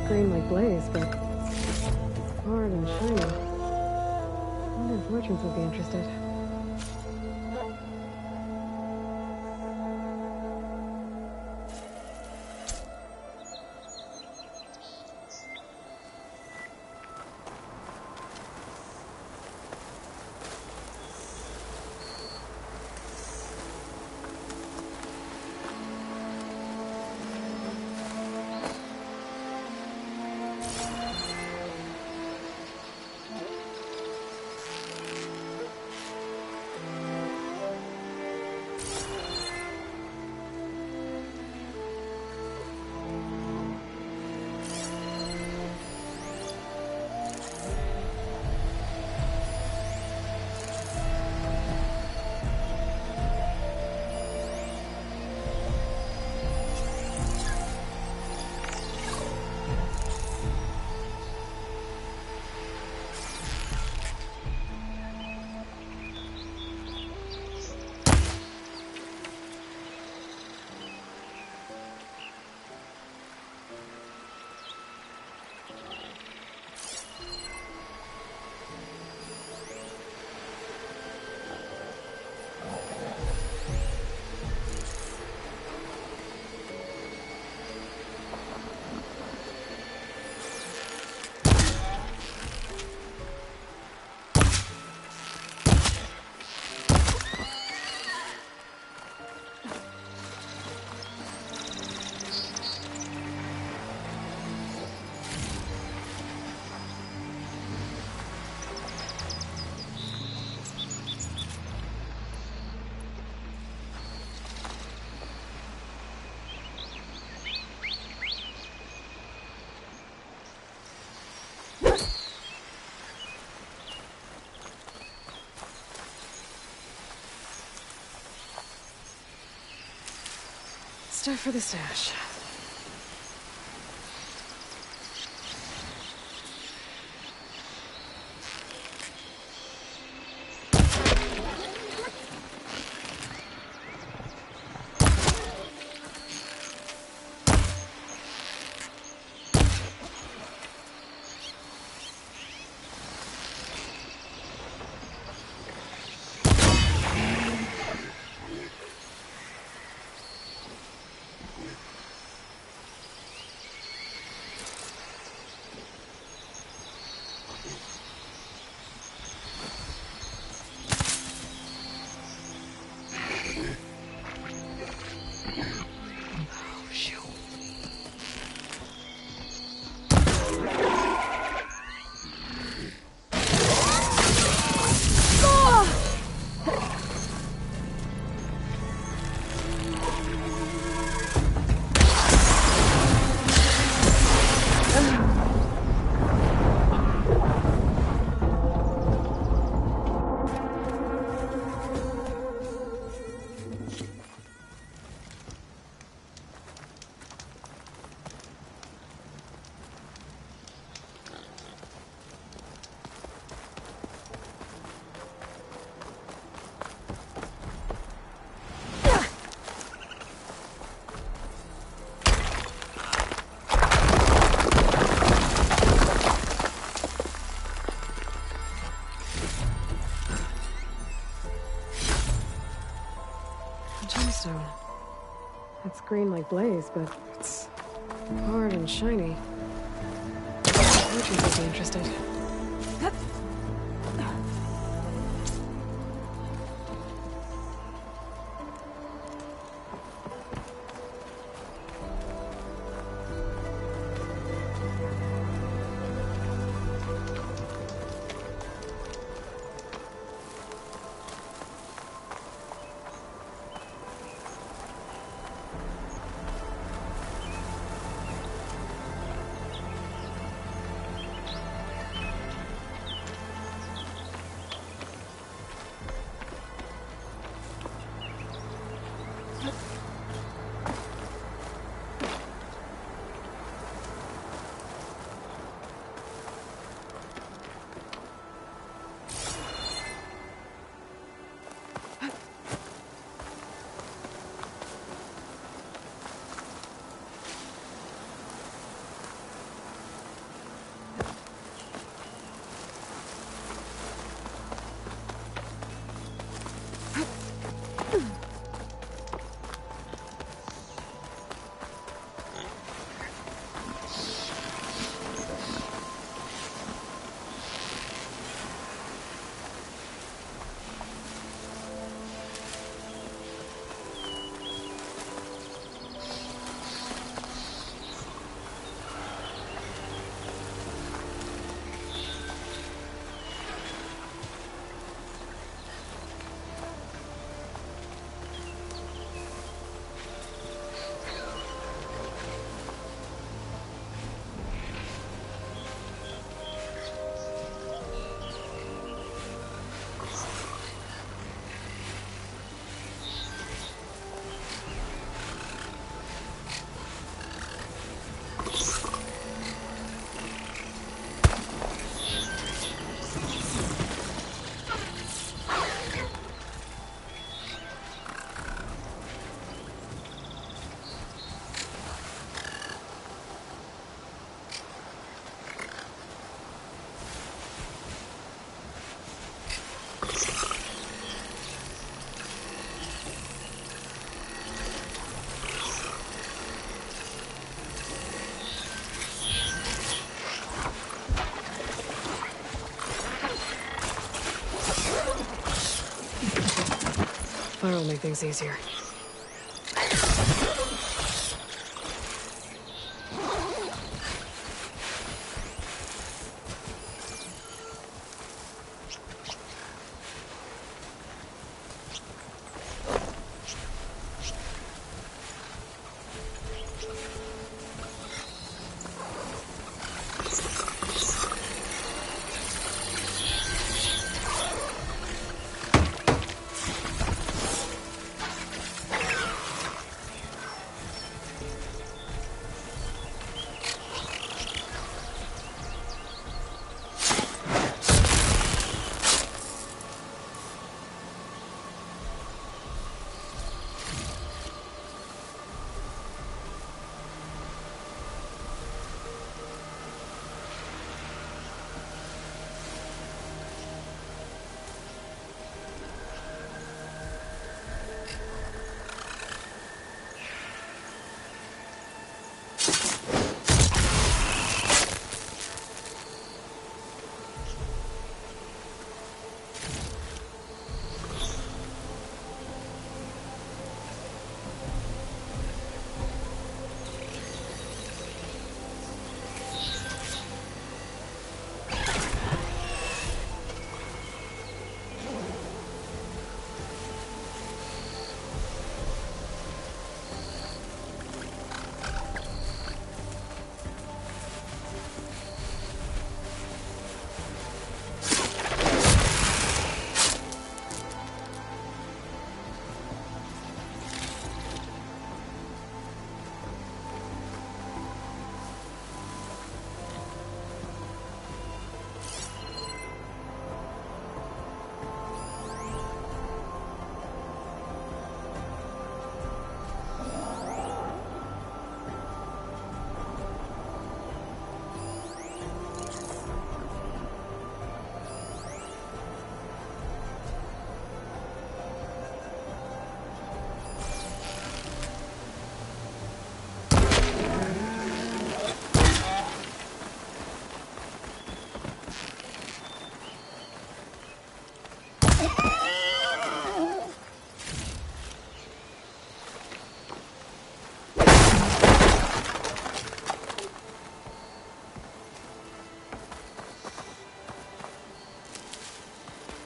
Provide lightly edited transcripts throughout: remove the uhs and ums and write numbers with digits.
Green like blaze, but hard and shiny. I wonder if merchants would be interested. Stuff for the stash. Gemstone. It's green like blaze, but it's hard and shiny. Merchants would be interested. Fire will make things easier.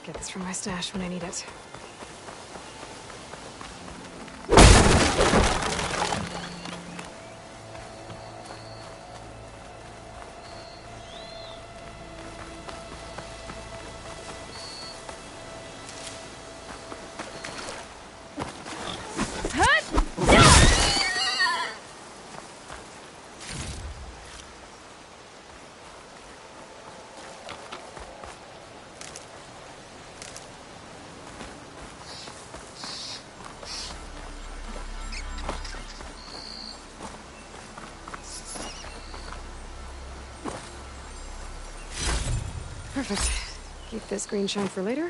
Get this from my stash when I need it. Perfect. Keep this green shine for later.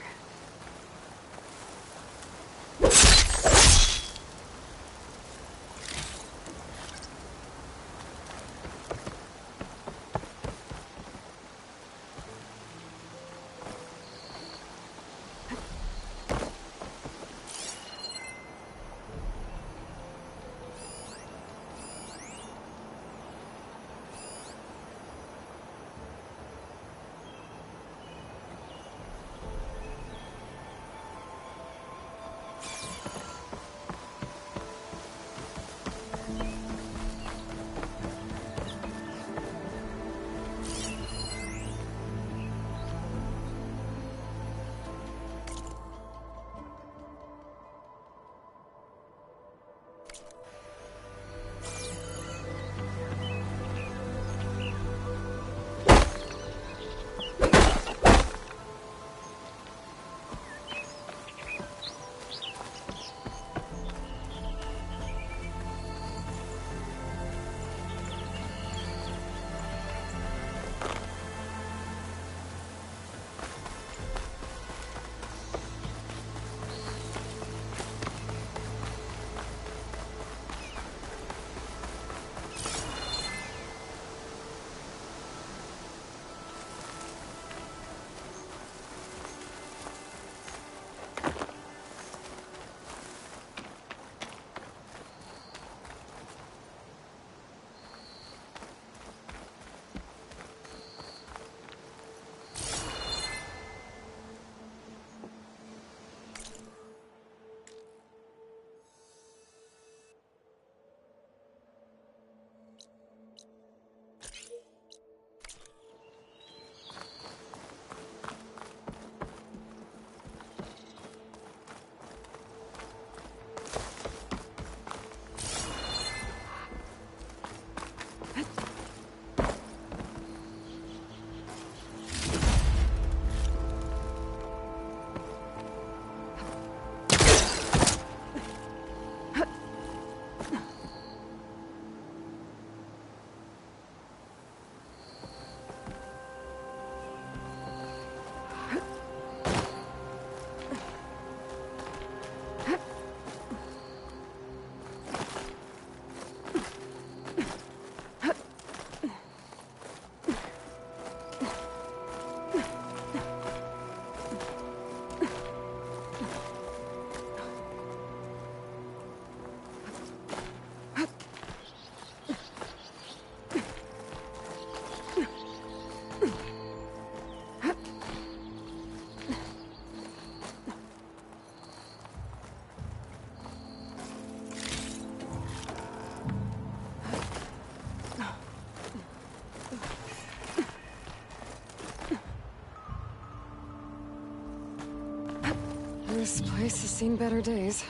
device has seen better days.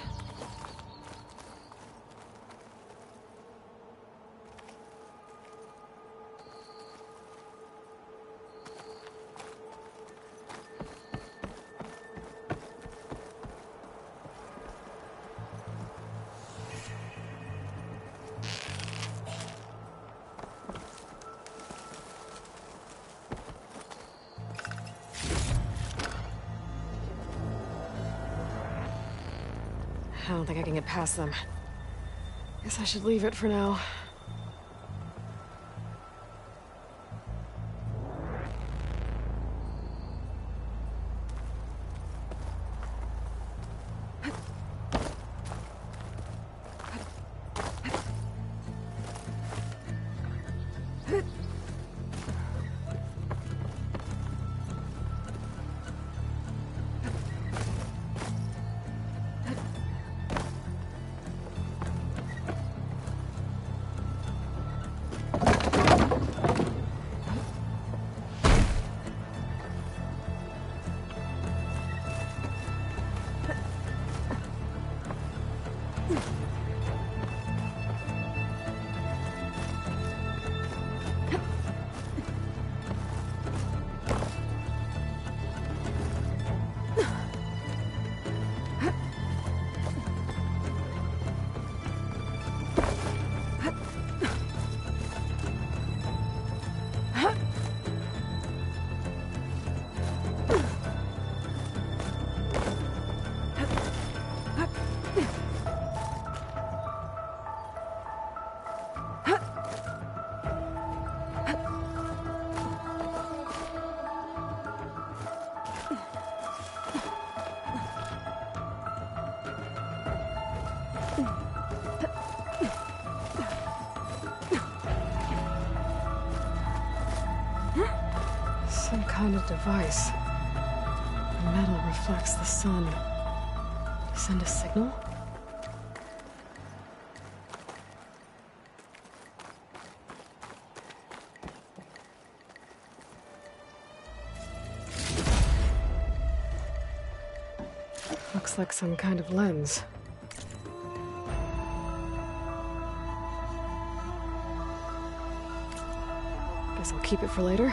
I don't think I can get past them. Guess I should leave it for now. Some kind of device. The metal reflects the sun. Send a signal? Looks like some kind of lens. Guess I'll keep it for later.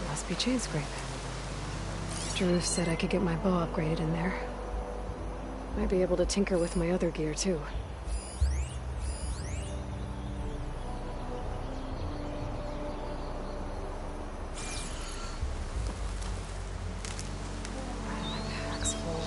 Must be chain scrape. Drew said I could get my bow upgraded in there. Might be able to tinker with my other gear, too. My pack's full.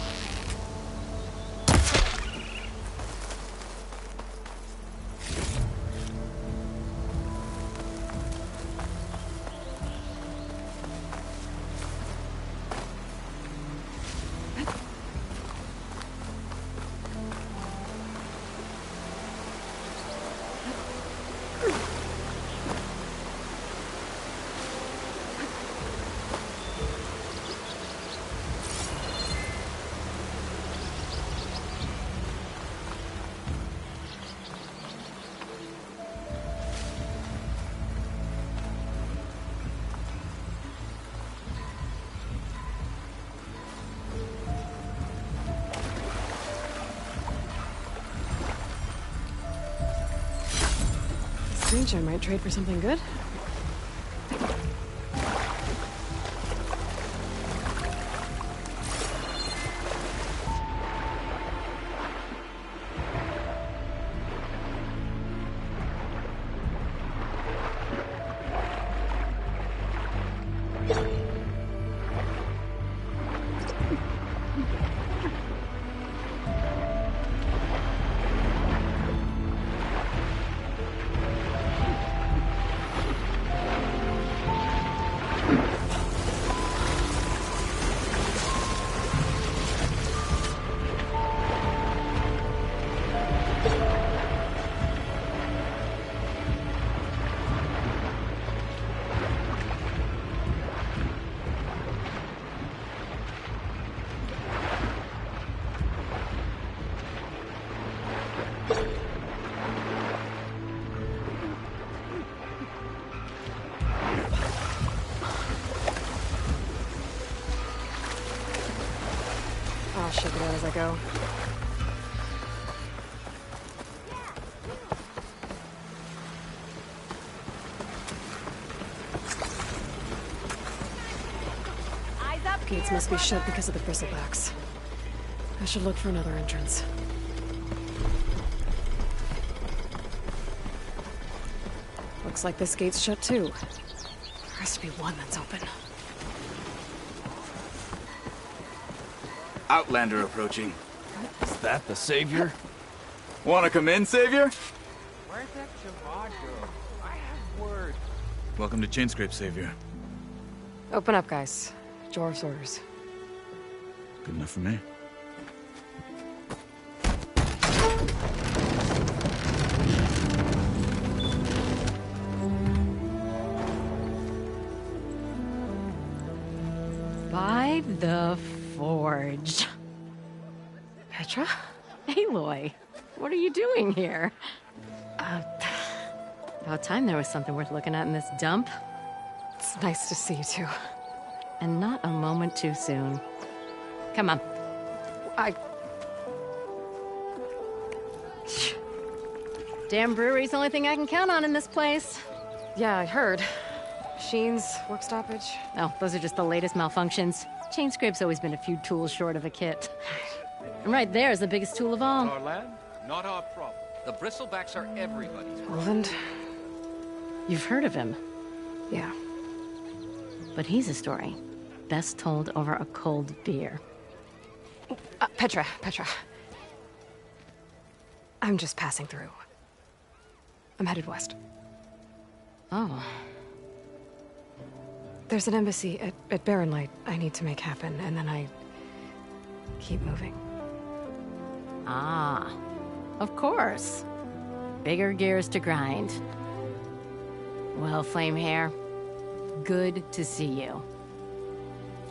Strange, I might trade for something good. I'll shake it out as I go. Gates must be shut because of the bristlebacks. I should look for another entrance. Looks like this gate's shut too. There has to be one that's open. Outlander approaching. Is that the Savior? Wanna come in, Savior? Where's that Chavago? I have word. Welcome to Chainscrape, Savior. Open up, guys. Jorv's orders. Good enough for me. By the Forge. Petra? Aloy, what are you doing here? About time there was something worth looking at in this dump. It's nice to see you too. And not a moment too soon. Come on. Damn brewery's the only thing I can count on in this place. Yeah, I heard. Machines, work stoppage. Oh, those are just the latest malfunctions. Chainscrape's always been a few tools short of a kit. And right there is the biggest tool of all. Our land, not our problem. The bristlebacks are everybody's problem. Roland? You've heard of him, Yeah. but he's a story best told over a cold beer. Petra. I'm just passing through. I'm headed west. Oh, There's an embassy at Barren Light I need to make happen, and then I keep moving. ah, of course. Bigger gears to grind. Well, Flamehair, good to see you.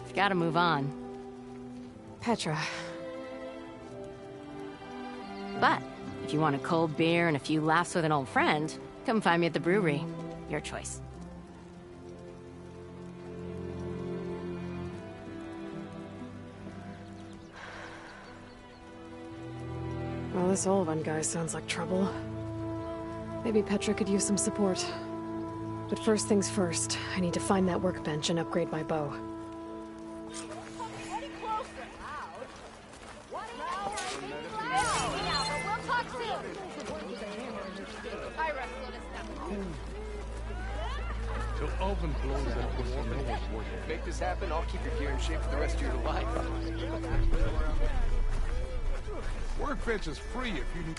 You've got to move on. Petra. But if you want a cold beer and a few laughs with an old friend, come find me at the brewery. Your choice. Well, this Olvan guy sounds like trouble. Maybe Petra could use some support. But first things first, I need to find that workbench and upgrade my bow. Till Alvin blows up with no one's working. Make this happen, I'll keep your gear in shape for the rest of your life. Workbench is free if you need...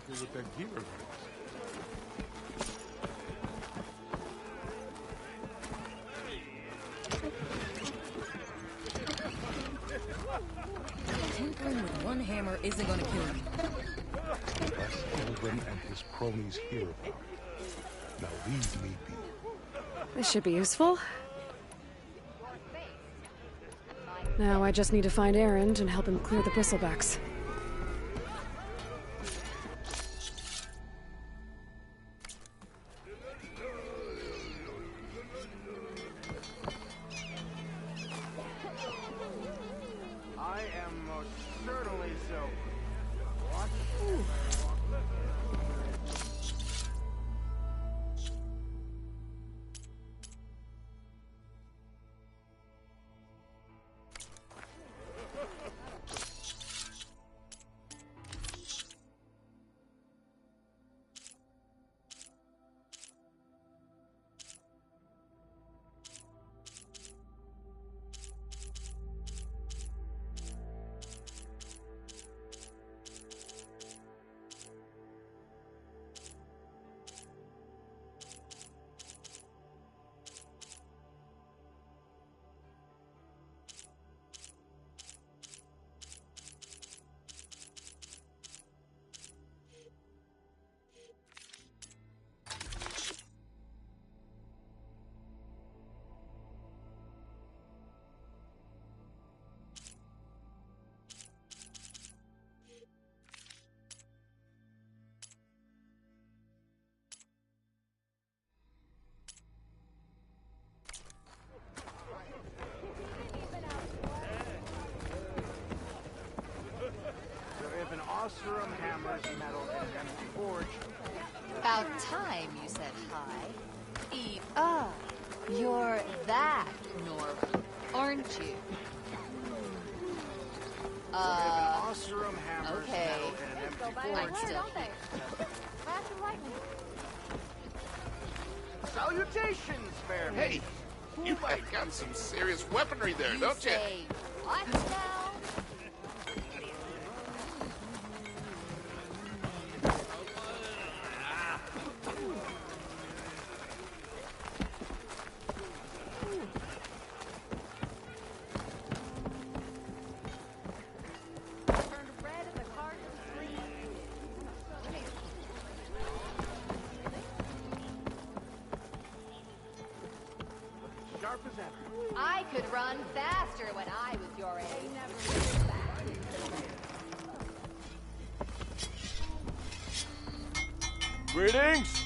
tinker with their gear events. Tinkering with one hammer isn't gonna kill you. That's Alvin and his cronies hear about it. Now leave me be. This should be useful. Now I just need to find Erend and help him clear the bristlebacks. I am most certainly so. What? Osram hammers metal in an empty forge. About time you said hi. Eve. Ah, you're that Nora, aren't you? Osram hammers okay. metal in an empty I'm forge. still here. Salutations, fair Hey, you might got some serious weaponry there, You don't you? say what now? Sharp as ever. I could run faster when I was your age. Greetings!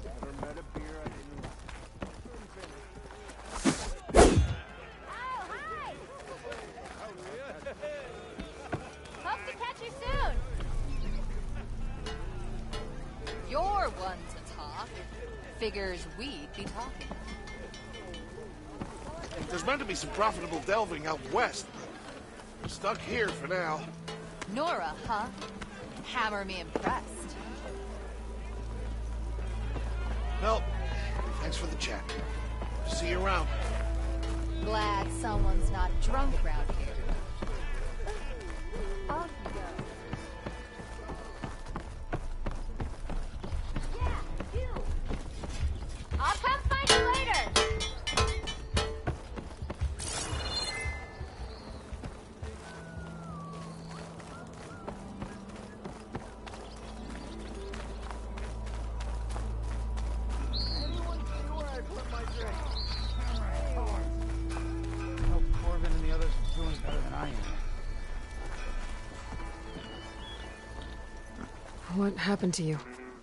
Never met a beer I didn't like. Hope to catch you soon. You're one to talk. Figures we'd be talking. There's meant to be some profitable delving out west. I'm stuck here for now. Nora, huh? Hammer me impressed. Well, thanks for the chat. See you around. Glad someone's not drunk round here. Off you go. Yeah, you. I'll come find you later. Anyone see where I put my drink? I hope Corbin and the others are doing better than I am. What happened to you?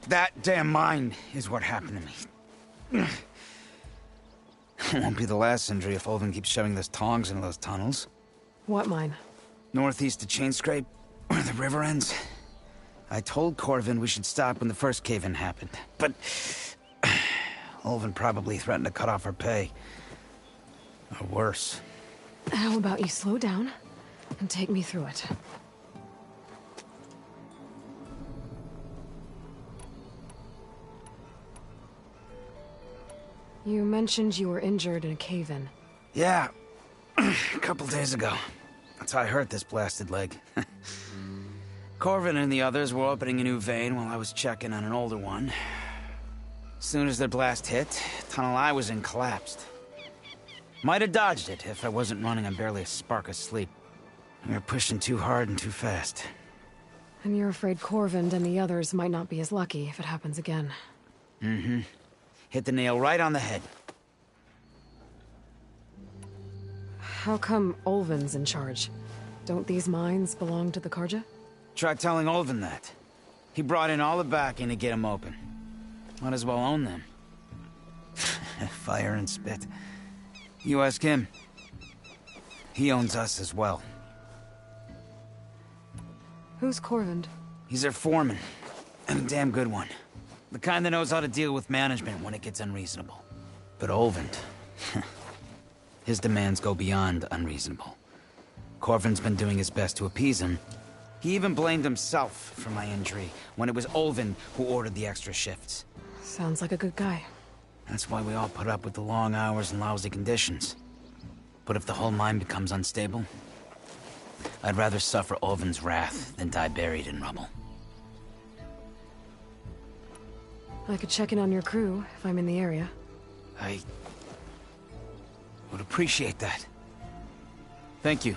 That damn mine is what happened to me. It won't be the last injury if Olvin keeps shoving those tongs into those tunnels. What mine? Northeast of Chainscrape, where the river ends. I told Corvin we should stop when the first cave-in happened, but Olvin probably threatened to cut off our pay. Or worse. How about you slow down and take me through it? You mentioned you were injured in a cave-in. Yeah, a couple days ago. That's how I hurt this blasted leg. Corvin and the others were opening a new vein while I was checking on an older one. As soon as their blast hit, tunnel I was in collapsed. Might have dodged it if I wasn't running on barely a spark of sleep. We were pushing too hard and too fast. And you're afraid Corvind and the others might not be as lucky if it happens again. Mm-hmm. Hit the nail right on the head. How come Olvin's in charge? Don't these mines belong to the Karja? Try telling Olvin that. He brought in all the backing to get them open. Might as well own them. Fire and spit. You ask him. He owns us as well. Who's Corvind? He's their foreman. And a damn good one. The kind that knows how to deal with management when it gets unreasonable. But Olvind... his demands go beyond unreasonable. Corvin's been doing his best to appease him. He even blamed himself for my injury, when it was Olvin who ordered the extra shifts. Sounds like a good guy. That's why we all put up with the long hours and lousy conditions. But if the whole mine becomes unstable, I'd rather suffer Olvin's wrath than die buried in rubble. I could check in on your crew if I'm in the area. I would appreciate that. Thank you.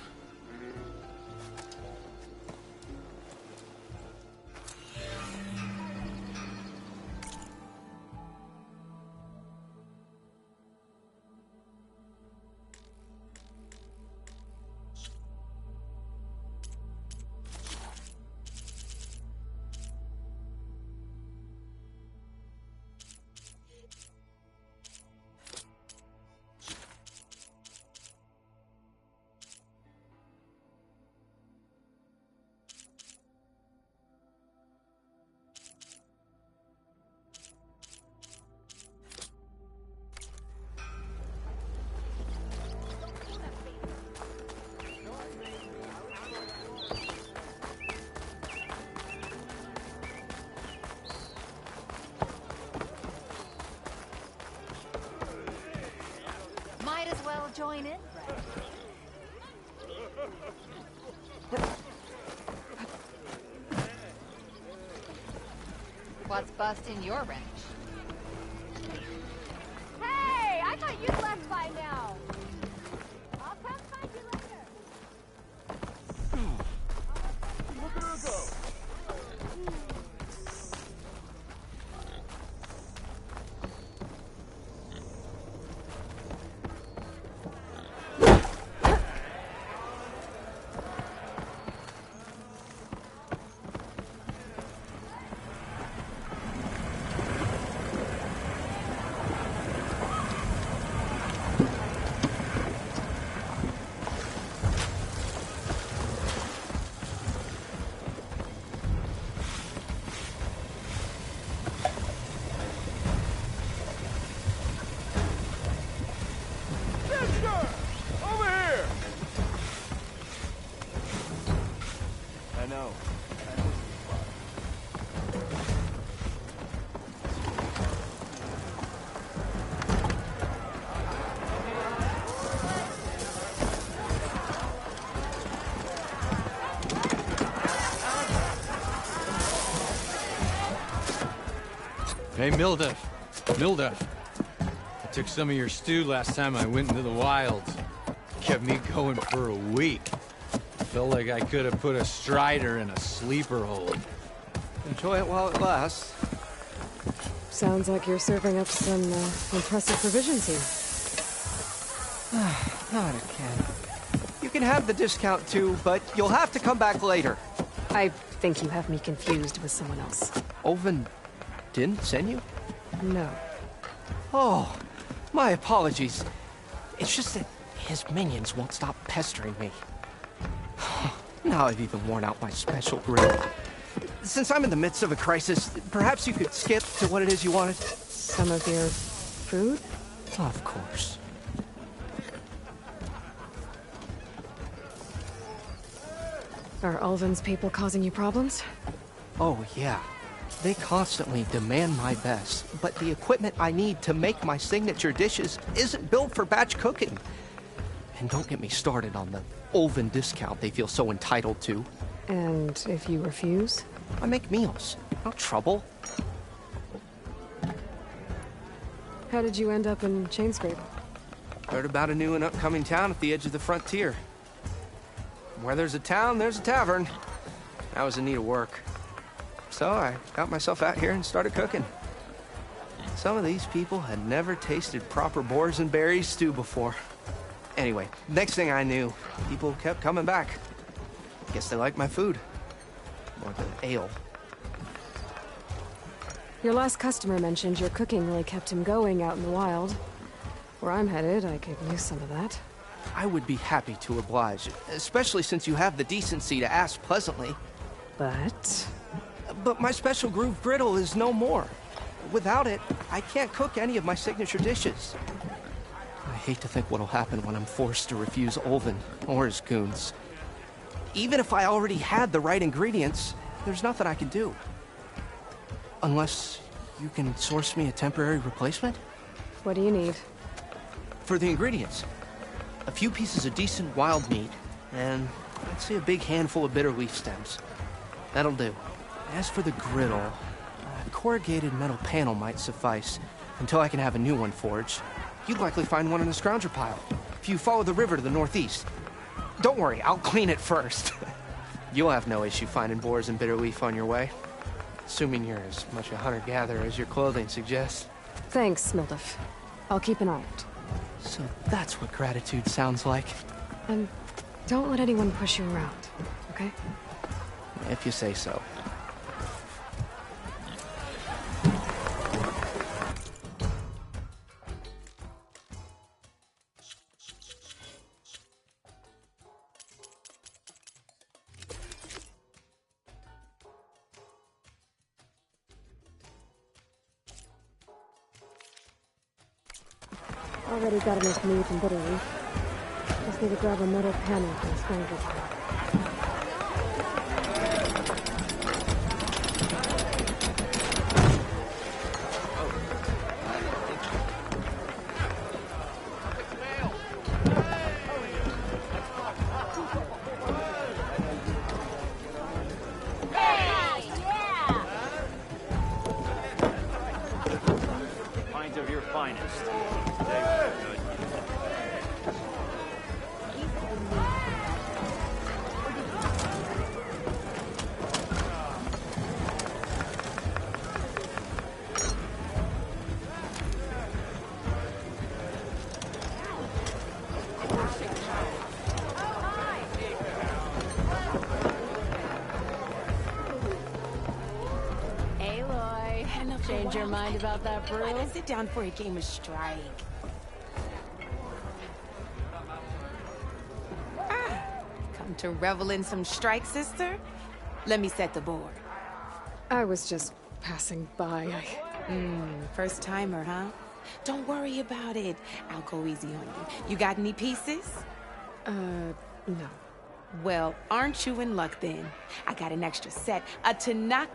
Might as well join in. What's busting your wrench? Hey, I thought you'd left by now. I'll come find you later. Look at her go! I know. Hey, Mildef. Mildef. I took some of your stew last time I went into the wilds. Kept me going for a week. Felt like I could have put a strider in a sleeper hold. Enjoy it while it lasts. Sounds like you're serving up some impressive provisions here. Not again. You can have the discount too, but you'll have to come back later. I think you have me confused with someone else. Olvin didn't send you? No. Oh, my apologies. It's just that his minions won't stop pestering me. Now I've even worn out my special grill. Since I'm in the midst of a crisis, perhaps you could skip to what it is you wanted? Some of your food? Of course. Are Ulvin's people causing you problems? Oh, yeah. They constantly demand my best, but the equipment I need to make my signature dishes isn't built for batch cooking. And don't get me started on the Ulvin discount they feel so entitled to. And if you refuse? I make meals. No trouble. How did you end up in Chainscrape? Heard about a new and upcoming town at the edge of the frontier. Where there's a town, there's a tavern. I was in need of work. So I got myself out here and started cooking. Some of these people had never tasted proper boars and berries stew before. Anyway, next thing I knew, people kept coming back. Guess they liked my food. More than ale. Your last customer mentioned your cooking really kept him going out in the wild. Where I'm headed, I could use some of that. I would be happy to oblige, especially since you have the decency to ask pleasantly. But my special groove griddle is no more. Without it, I can't cook any of my signature dishes. I hate to think what'll happen when I'm forced to refuse Olvin or his goons. Even if I already had the right ingredients, there's nothing I can do. Unless you can source me a temporary replacement? What do you need? For the ingredients, a few pieces of decent wild meat, and I'd say a big handful of bitter leaf stems. That'll do. As for the griddle, a corrugated metal panel might suffice until I can have a new one forged. You'd likely find one in the scrounger pile if you follow the river to the northeast. Don't worry, I'll clean it first. You'll have no issue finding boars and bitter leaf on your way. Assuming you're as much a hunter-gatherer as your clothing suggests. Thanks, Mildef. I'll keep an eye out. So that's what gratitude sounds like. And don't let anyone push you around, okay? If you say so. Already got enough meat and bitter leaf. Just need to grab a metal panel from the scrounger pile. Pint of your finest. Today was good. Aloy, change your mind about that brew? Sit down for a game of strike. Come to revel in some strike, sister? Let me set the board. I was just passing by. First timer, huh? Don't worry about it. I'll go easy on you. You got any pieces? No. Well, aren't you in luck then? I got an extra set, a Tanakh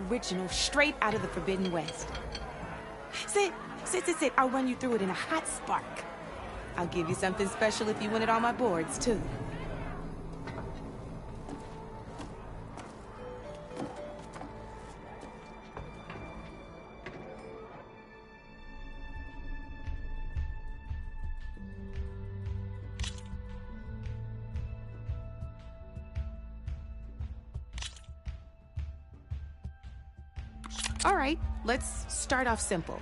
original straight out of the Forbidden West. Sit. I'll run you through it in a hot spark. I'll give you something special if you win it on my boards, too. All right, let's start off simple.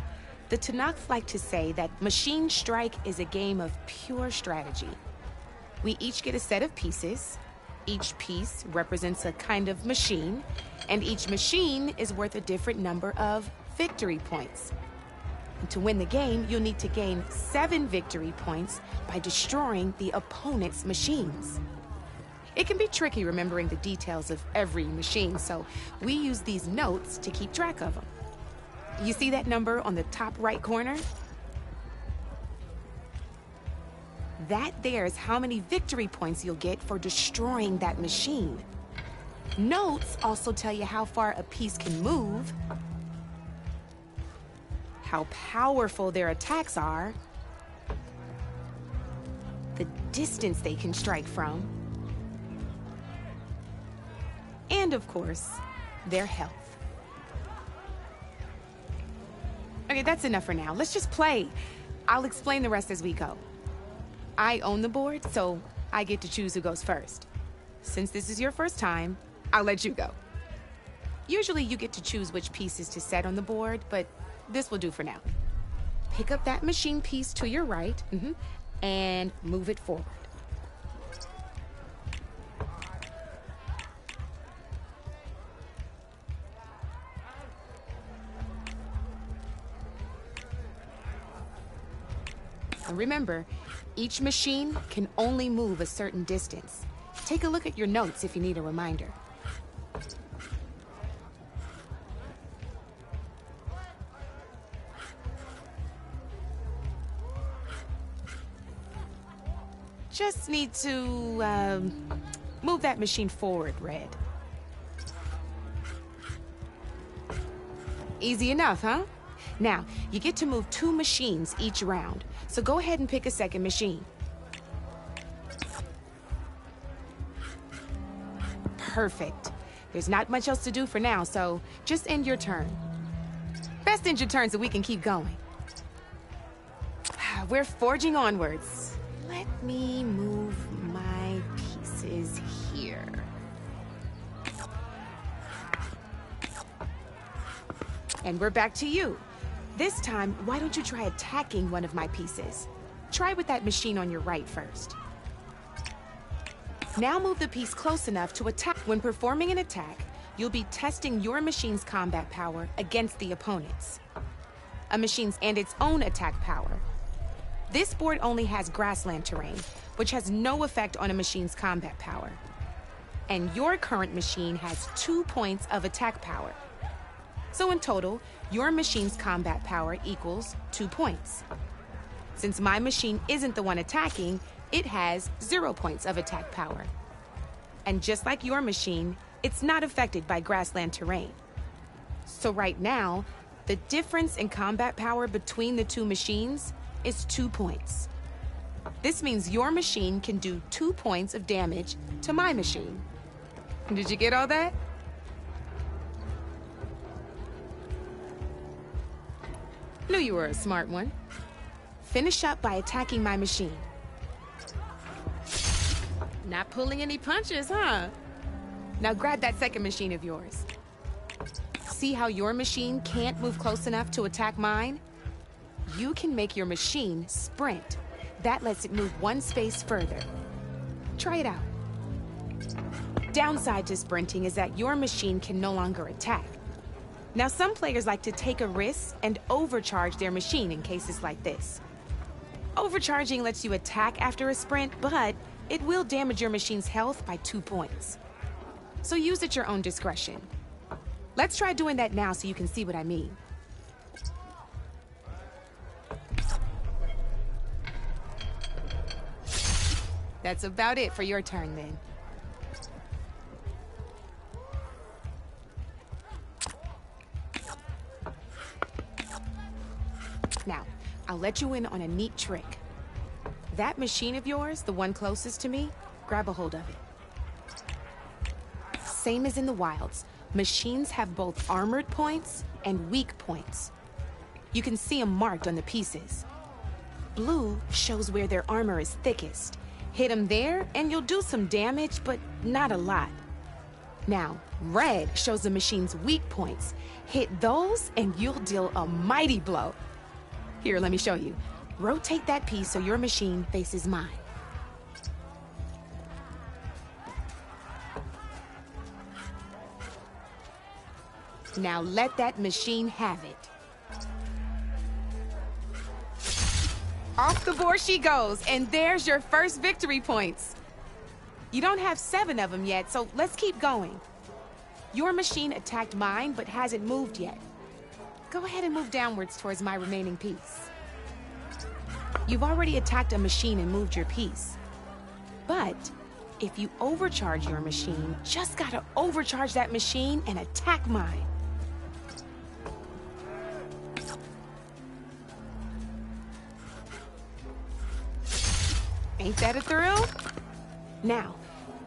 The Tanakh like to say that Machine Strike is a game of pure strategy. We each get a set of pieces. Each piece represents a kind of machine, and each machine is worth a different number of victory points. And to win the game, you'll need to gain 7 victory points by destroying the opponent's machines. It can be tricky remembering the details of every machine, so we use these notes to keep track of them. You see that number on the top right corner? That there is how many victory points you'll get for destroying that machine. Notes also tell you how far a piece can move, how powerful their attacks are, the distance they can strike from, And of course, their health. Okay, that's enough for now. Let's just play. I'll explain the rest as we go. I own the board, so I get to choose who goes first. Since this is your first time, I'll let you go. Usually you get to choose which pieces to set on the board, but this will do for now. Pick up that machine piece to your right, and move it forward. And remember, each machine can only move a certain distance. Take a look at your notes if you need a reminder. Just need to, move that machine forward, Red. Easy enough, huh? Now, you get to move 2 machines each round, so go ahead and pick a second machine. Perfect. There's not much else to do for now, so just end your turn. Best end your turn so we can keep going. We're forging onwards. Let me move my pieces here. And we're back to you. This time, why don't you try attacking one of my pieces? Try with that machine on your right first. Now move the piece close enough to attack. When performing an attack, you'll be testing your machine's combat power against the opponent's. A machine's and its own attack power. This board only has grassland terrain, which has no effect on a machine's combat power. And your current machine has 2 points of attack power. So in total, your machine's combat power equals 2 points. Since my machine isn't the one attacking, it has 0 points of attack power. And just like your machine, it's not affected by grassland terrain. So right now, the difference in combat power between the 2 machines is 2 points. This means your machine can do 2 points of damage to my machine. Did you get all that? Knew you were a smart one. Finish up by attacking my machine. Not pulling any punches, huh? Now grab that second machine of yours. See how your machine can't move close enough to attack mine? You can make your machine sprint. That lets it move 1 space further. Try it out. Downside to sprinting is that your machine can no longer attack. Now, some players like to take a risk and overcharge their machine in cases like this. Overcharging lets you attack after a sprint, but it will damage your machine's health by 2 points. So use at your own discretion. Let's try doing that now so you can see what I mean. That's about it for your turn, then. Now, I'll let you in on a neat trick. That machine of yours, the one closest to me, grab a hold of it. Same as in the wilds, machines have both armored points and weak points. You can see them marked on the pieces. Blue shows where their armor is thickest. Hit them there, and you'll do some damage, but not a lot. Now, red shows the machine's weak points. Hit those, and you'll deal a mighty blow. Here, let me show you. Rotate that piece so your machine faces mine. Now let that machine have it. Off the board she goes, and there's your first victory points. You don't have 7 of them yet, so let's keep going. Your machine attacked mine, but hasn't moved yet. Go ahead and move downwards towards my remaining piece. You've already attacked a machine and moved your piece. But if you overcharge your machine, just gotta overcharge that machine and attack mine. Ain't that a thrill? Now,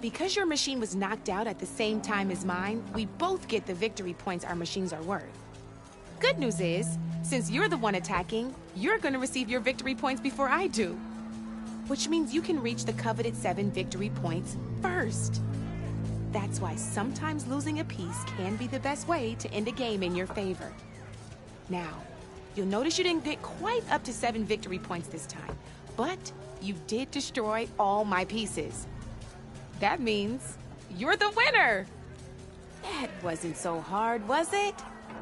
because your machine was knocked out at the same time as mine, we both get the victory points our machines are worth. Good news is, since you're the one attacking, you're gonna receive your victory points before I do. Which means you can reach the coveted 7 victory points first. That's why sometimes losing a piece can be the best way to end a game in your favor. Now, you'll notice you didn't get quite up to 7 victory points this time, but you did destroy all my pieces. That means you're the winner! That wasn't so hard, was it?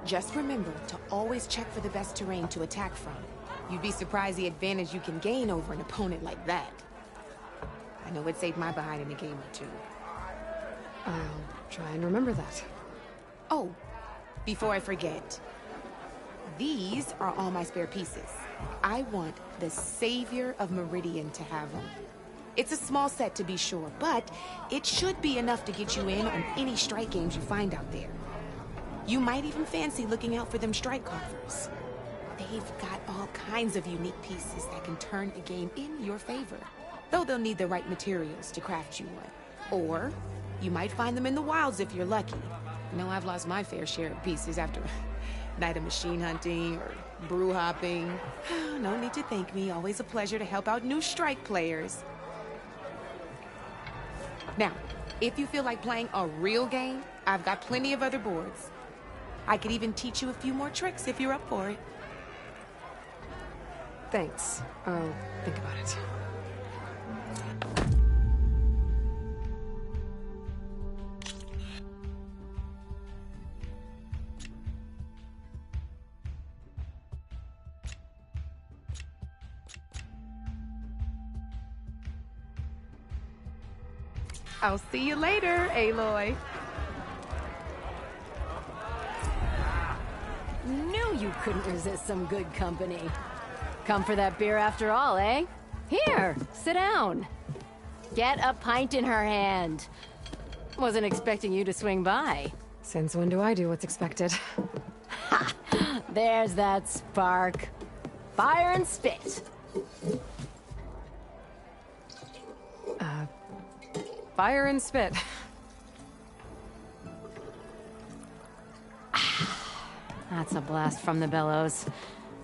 Just remember to always check for the best terrain to attack from. You'd be surprised the advantage you can gain over an opponent like that. I know it saved my behind in a game or two. I'll try and remember that. Oh, before I forget, these are all my spare pieces. I want the Savior of Meridian to have them. It's a small set to be sure, but it should be enough to get you in on any strike games you find out there. You might even fancy looking out for them strike carvers. They've got all kinds of unique pieces that can turn a game in your favor, though they'll need the right materials to craft you one. Or you might find them in the wilds if you're lucky. You know, I've lost my fair share of pieces after a night of machine hunting or brew hopping. No need to thank me. Always a pleasure to help out new strike players. Now, if you feel like playing a real game, I've got plenty of other boards. I could even teach you a few more tricks if you're up for it. Thanks. I'll think about it. I'll see you later, Aloy. Knew you couldn't resist some good company. Come for that beer after all, eh? Here, sit down. Get a pint in her hand. Wasn't expecting you to swing by. Since when do I do what's expected? Ha! There's that spark. Fire and spit. Fire and spit. That's a blast from the bellows.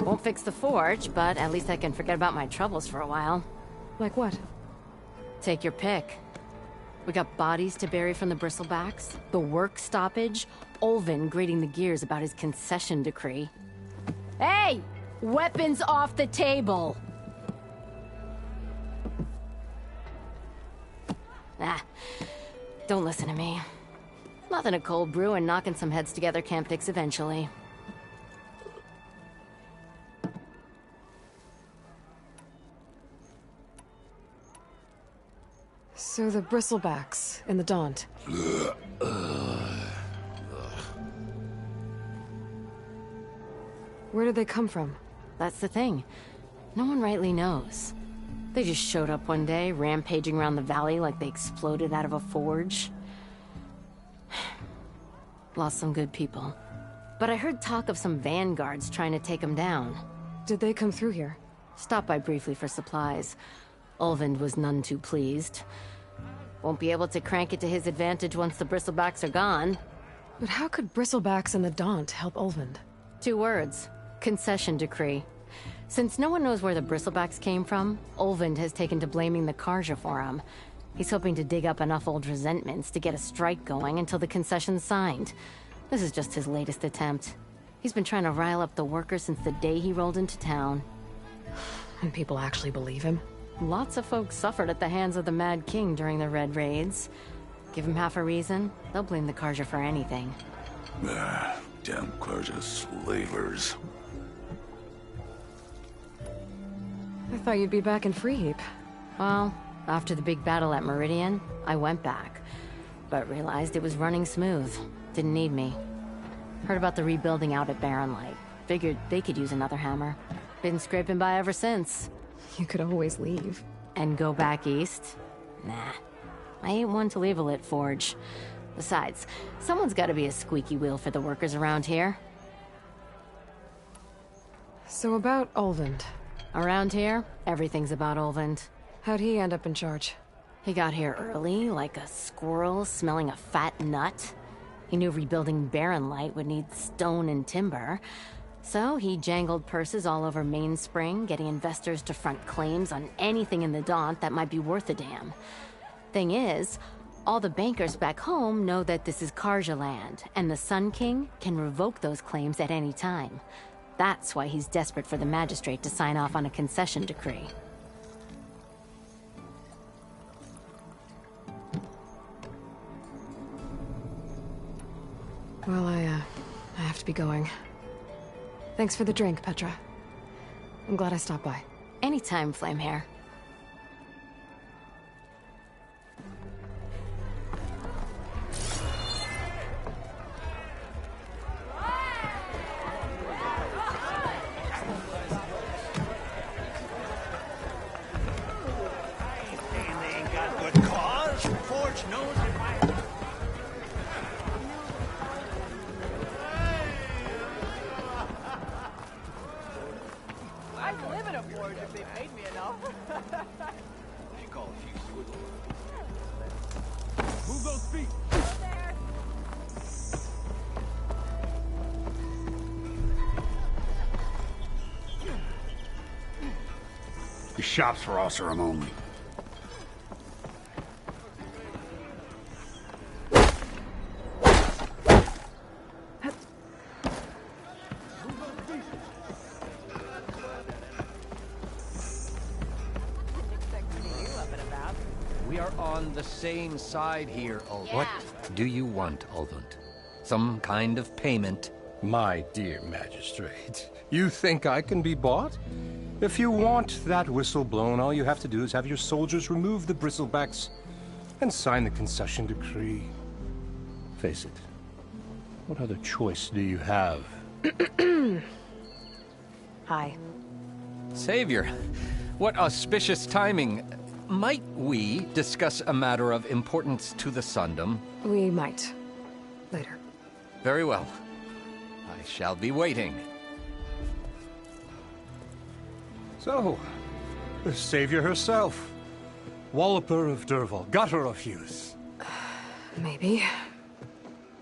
Won't fix the forge, but at least I can forget about my troubles for a while. Like what? Take your pick. We got bodies to bury from the bristlebacks, the work stoppage, Olvin grating the gears about his concession decree. Hey! Weapons off the table! Ah, don't listen to me. Nothing a cold brew and knocking some heads together can't fix eventually. So the bristlebacks in the Daunt. Where did they come from? That's the thing. No one rightly knows. They just showed up one day, rampaging around the valley like they exploded out of a forge. Lost some good people. But I heard talk of some vanguards trying to take them down. Did they come through here? Stopped by briefly for supplies. Ulvund was none too pleased. Won't be able to crank it to his advantage once the bristlebacks are gone. But how could bristlebacks and the Daunt help Ulvund? 2 words. Concession decree. Since no one knows where the bristlebacks came from, Ulvund has taken to blaming the Karja for them. He's hoping to dig up enough old resentments to get a strike going until the concession's signed. This is just his latest attempt. He's been trying to rile up the workers since the day he rolled into town. And people actually believe him? Lots of folks suffered at the hands of the Mad King during the Red Raids. Give him half a reason, they'll blame the Karja for anything. Damn Karja slavers. I thought you'd be back in Freeheap. Well, after the big battle at Meridian, I went back. But realized it was running smooth. Didn't need me. Heard about the rebuilding out at Barren Light. Figured they could use another hammer. Been scraping by ever since. You could always leave. And go back east? Nah. I ain't one to leave a lit forge. Besides, someone's gotta be a squeaky wheel for the workers around here. So about Ulvund. Around here, everything's about Ulvund. How'd he end up in charge? He got here early, like a squirrel smelling a fat nut. He knew rebuilding Barren Light would need stone and timber. So he jangled purses all over Mainspring, getting investors to front claims on anything in the Daunt that might be worth a damn. Thing is, all the bankers back home know that this is Karja land, and the Sun King can revoke those claims at any time. That's why he's desperate for the magistrate to sign off on a concession decree. Well, I have to be going. Thanks for the drink, Petra. I'm glad I stopped by. Anytime, Flamehair. The shop's for Osram only. We are on the same side here, Ulvund. What do you want, Ulvund? Some kind of payment? My dear magistrate, you think I can be bought? If you want that whistle blown, all you have to do is have your soldiers remove the bristlebacks and sign the concession decree. Face it, what other choice do you have? Hi. Savior, what auspicious timing. Might we discuss a matter of importance to the Sundom? We might. Later. Very well. I shall be waiting. So, the Savior herself. Walloper of Derval, gutter of youth. Maybe.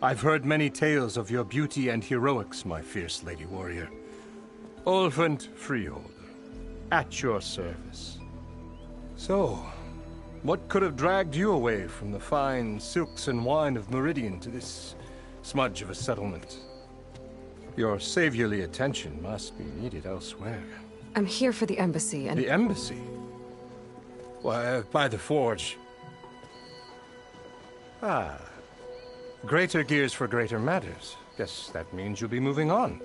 I've heard many tales of your beauty and heroics, my fierce lady warrior. Ulvund Freeholder, at your service. So, what could have dragged you away from the fine silks and wine of Meridian to this smudge of a settlement? Your saviorly attention must be needed elsewhere. I'm here for the embassy and— The embassy? Why, by the forge. Ah. Greater gears for greater matters. Guess that means you'll be moving on.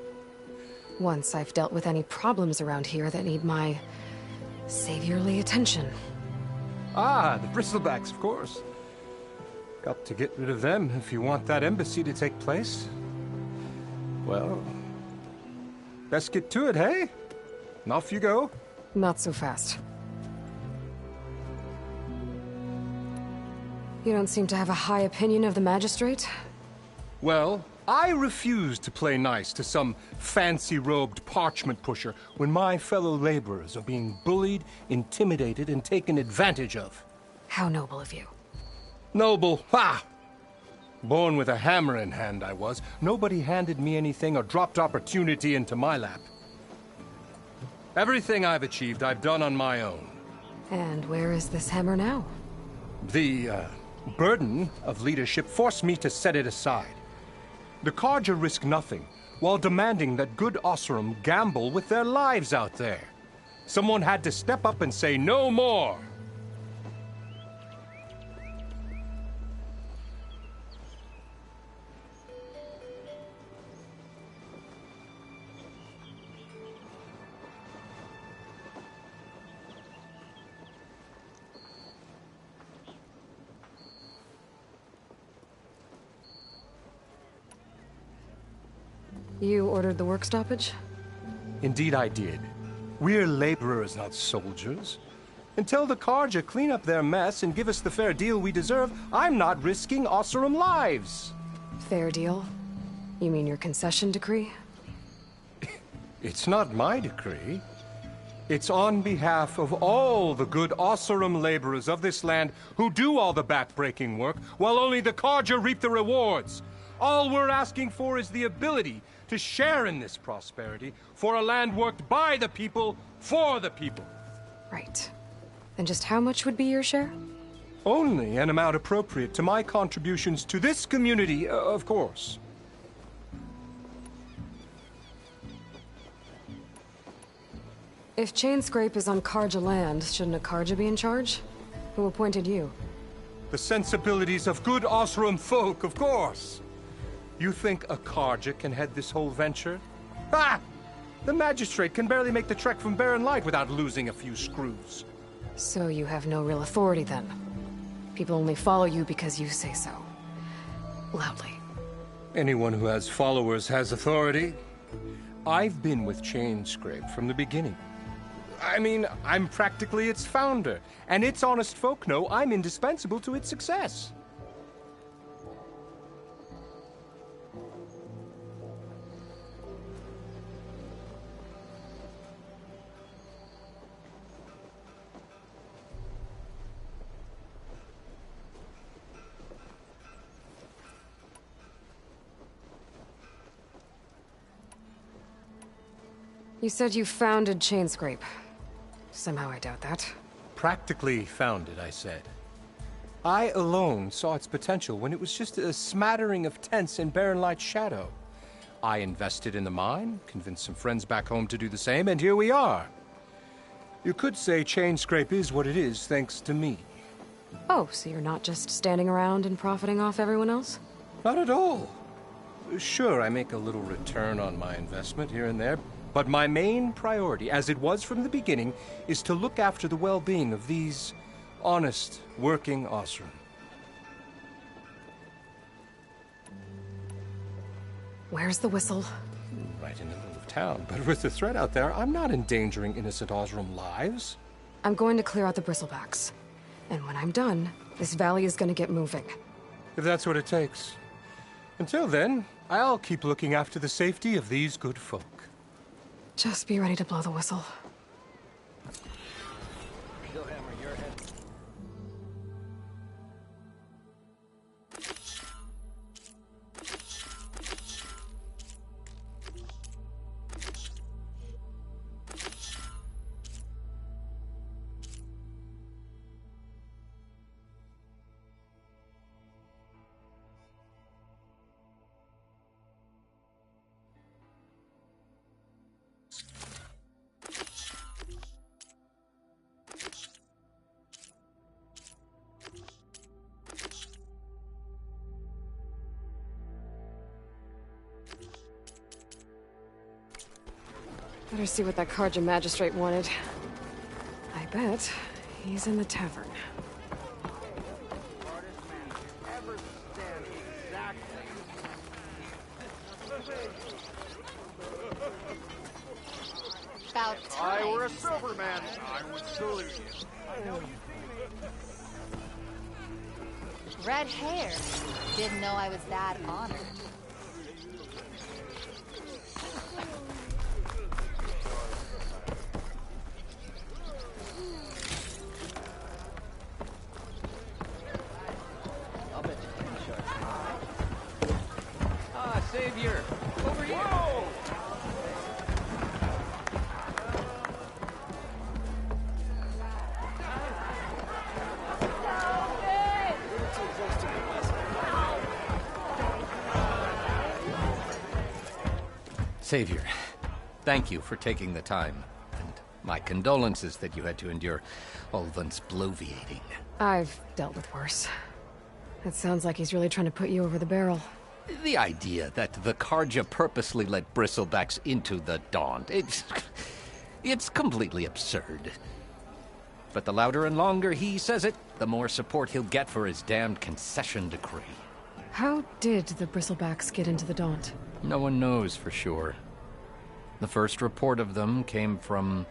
once I've dealt with any problems around here that need my saviorly attention. Ah, the bristlebacks, of course. Got to get rid of them if you want that embassy to take place. Well, best get to it, hey? And off you go. Not so fast. You don't seem to have a high opinion of the magistrate? Well, I refuse to play nice to some fancy-robed parchment pusher when my fellow laborers are being bullied, intimidated, and taken advantage of. How noble of you. Noble? Ha! Born with a hammer in hand, I was. Nobody handed me anything or dropped opportunity into my lap. Everything I've achieved, I've done on my own. And where is this hammer now? The, burden of leadership forced me to set it aside. The Karja risk nothing, while demanding that good Osram gamble with their lives out there. Someone had to step up and say no more. You ordered the work stoppage? Indeed I did. We're laborers, not soldiers. Until the Karja clean up their mess and give us the fair deal we deserve, I'm not risking Osram lives. Fair deal? You mean your concession decree? It's not my decree. It's on behalf of all the good Osserum laborers of this land who do all the back-breaking work, while only the Carja reap the rewards. All we're asking for is the ability to share in this prosperity for a land worked by the people, for the people. Right. And just how much would be your share? Only an amount appropriate to my contributions to this community, of course. If Chainscrape is on Carja land, shouldn't a Carja be in charge? Who appointed you? The sensibilities of good Osserum folk, of course. You think a Carja can head this whole venture? Ah! The magistrate can barely make the trek from Barren Light without losing a few screws. So you have no real authority then? People only follow you because you say so. Loudly. Anyone who has followers has authority. I've been with Chainscrape from the beginning. I mean, I'm practically its founder, and its honest folk know I'm indispensable to its success. You said you founded Chainscrape. Somehow I doubt that. Practically founded, I said. I alone saw its potential when it was just a smattering of tents in Barren Light's shadow. I invested in the mine, convinced some friends back home to do the same, and here we are. You could say Chainscrape is what it is thanks to me. Oh, so you're not just standing around and profiting off everyone else? Not at all. Sure, I make a little return on my investment here and there, but my main priority, as it was from the beginning, is to look after the well-being of these honest, working Osserum. Where's the whistle? Right in the middle of town, but with the threat out there, I'm not endangering innocent Osserum lives. I'm going to clear out the bristlebacks. And when I'm done, this valley is going to get moving. If that's what it takes. Until then, I'll keep looking after the safety of these good folk. Just be ready to blow the whistle. Better see what that Carja magistrate wanted. I bet he's in the tavern. About If time. I were a silverman, I would salute you. Red hair. Didn't know I was that honored. Savior! Over here! Savior, thank you for taking the time, and my condolences that you had to endure Ulvin's bloviating. I've dealt with worse. It sounds like he's really trying to put you over the barrel. The idea that the Carja purposely let bristlebacks into the Daunt, it's completely absurd. But the louder and longer he says it, the more support he'll get for his damned concession decree. How did the bristlebacks get into the Daunt? No one knows for sure. The first report of them came from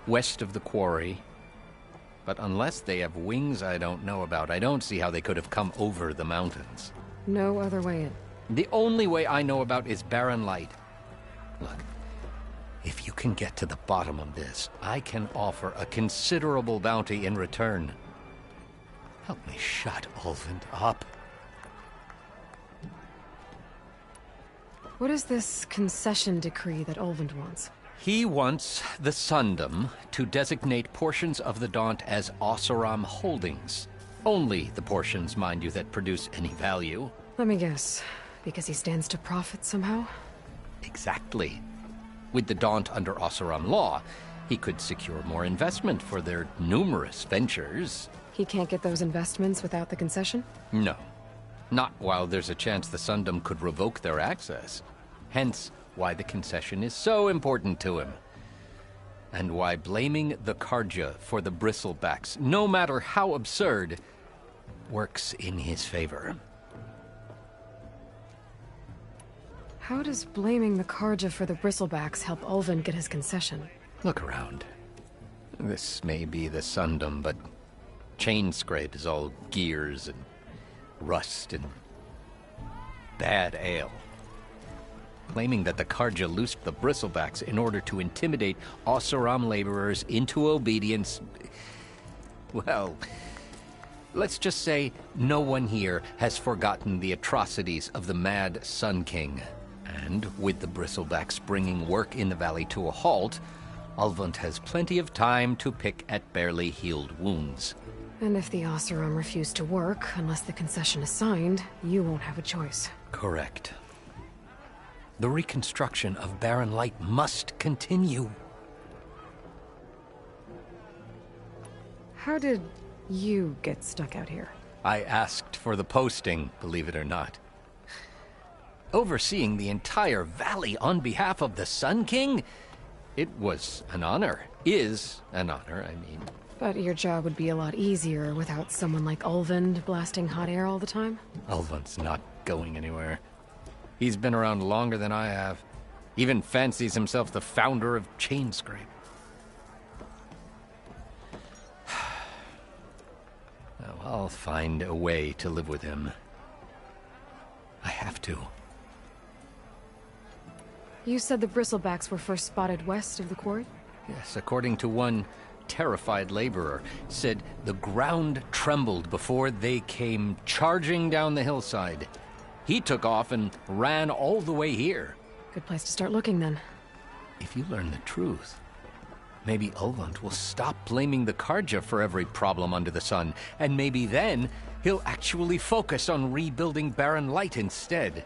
west of the quarry. But unless they have wings I don't know about, I don't see how they could have come over the mountains. No other way in. The only way I know about is Barren Light. Look, if you can can get to the bottom of this, I can offer a considerable bounty in return. Help me shut Ulvund up. What is this concession decree that Ulvund wants? He wants the Sundom to designate portions of the Daunt as Oseram holdings. Only the portions, mind you, that produce any value. Let me guess. Because he stands to profit somehow? Exactly. With the Daunt under Oseram law, he could secure more investment for their numerous ventures. He can't get those investments without the concession? No. Not while there's a chance the Sundom could revoke their access. Hence, why the concession is so important to him. And why blaming the Karja for the bristlebacks, no matter how absurd, works in his favor. How does blaming the Karja for the bristlebacks help Ulvund get his concession? Look around. This may be the Sundom, but Chainscrape is all gears and rust and bad ale. Claiming that the Karja loosed the bristlebacks in order to intimidate Oseram laborers into obedience. Well, let's just say no one here has forgotten the atrocities of the Mad Sun King. And with the bristlebacks bringing work in the valley to a halt, Ulvund has plenty of time to pick at barely healed wounds. And if the Oseram refuse to work, unless the concession is signed, you won't have a choice. Correct. The reconstruction of Barren Light must continue. How did you get stuck out here? I asked for the posting, believe it or not. Overseeing the entire valley on behalf of the Sun King? It was an honor. Is an honor, I mean. But your job would be a lot easier without someone like Ulvund blasting hot air all the time? Ulvund's not going anywhere. He's been around longer than I have. Even fancies himself the founder of Chainscrape. Well, I'll find a way to live with him. I have to. You said the bristlebacks were first spotted west of the quarry? Yes, according to one terrified laborer, said the ground trembled before they came charging down the hillside. He took off and ran all the way here. Good place to start looking, then. If you learn the truth, maybe Ulvund will stop blaming the Karja for every problem under the sun, and maybe then he'll actually focus on rebuilding Barren Light instead.